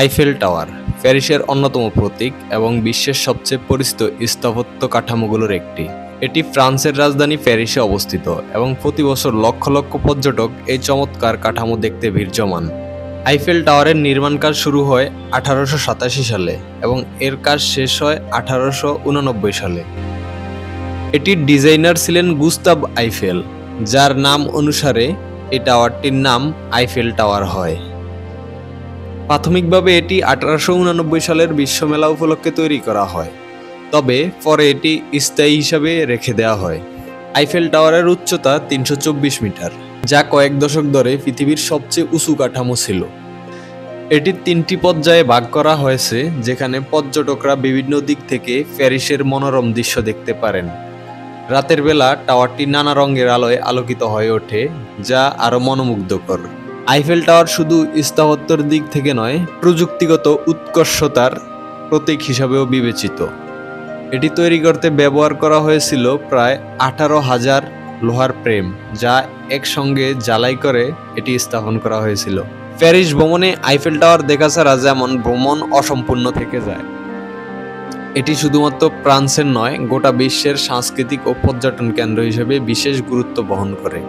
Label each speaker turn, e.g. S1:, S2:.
S1: Eiffel tower প্যারিসের অন্যতম প্রতীক এবং বিশ্বের সবচেয়ে পরিচিত স্থাপত্য কাঠামোগুলোর একটি। এটি ফ্রান্সের রাজধানী প্যারিসে অবস্থিত এবং প্রতি বছর লক্ষ লক্ষ পর্যটক এই চমৎকার কাঠামো দেখতে ভিড় জমান। আইফেল টাওয়ারের নির্মাণ কাজ শুরু হয় 1887 সালে এবং এর কাজ শেষ হয় 1889 সালে। এটির ডিজাইনার ছিলেন গুস্তাভ আইফেল, যার নাম অনুসারে এই টাওয়ারটির নাম আইফেল টাওয়ার হয়। প্রাথমিকভাবে এটি 1889 সালের বিশ্বমেলা উপলক্ষে তৈরি করা হয়, তবে পরে এটি স্থায়ী হিসাবে রেখে দেওয়া হয়। আইফেল টাওয়ারের উচ্চতা 324 মিটার, যা কয়েক দশক ধরে পৃথিবীর সবচেয়ে উঁচু কাঠামো ছিল। এটি 3টি পর্যায়ে ভাগ করা হয়েছে, যেখানে পর্যটকরা বিভিন্ন দিক থেকে প্যারিসের মনোরম দৃশ্য দেখতে পারেন। রাতের বেলা টাওয়ারটি নানা রঙের আলোয় আলোকিত হয়ে ওঠে, যা আরও মনোমুগ্ধকর। আইফেল টাওয়ার শুধু স্থাপত্যের দিক থেকে নয়, প্রযুক্তিগত উৎকর্ষতার প্রতীক হিসাবেও বিবেচিত। এটি তৈরি করতে ব্যবহার করা হয়েছিল প্রায় 18,000 লোহার ফ্রেম, যা একসঙ্গে ঝালাই করে এটি স্থাপন করা হয়েছিল। প্যারিস ভ্রমণে আইফেল টাওয়ার দেখা ছাড়া যেমন ভ্রমণ অসম্পূর্ণ থেকে যায়। এটি শুধুমাত্র ফ্রান্সের নয়, গোটা বিশ্বের সাংস্কৃতিক ও পর্যটন কেন্দ্র হিসেবে বিশেষ গুরুত্ব বহন করে।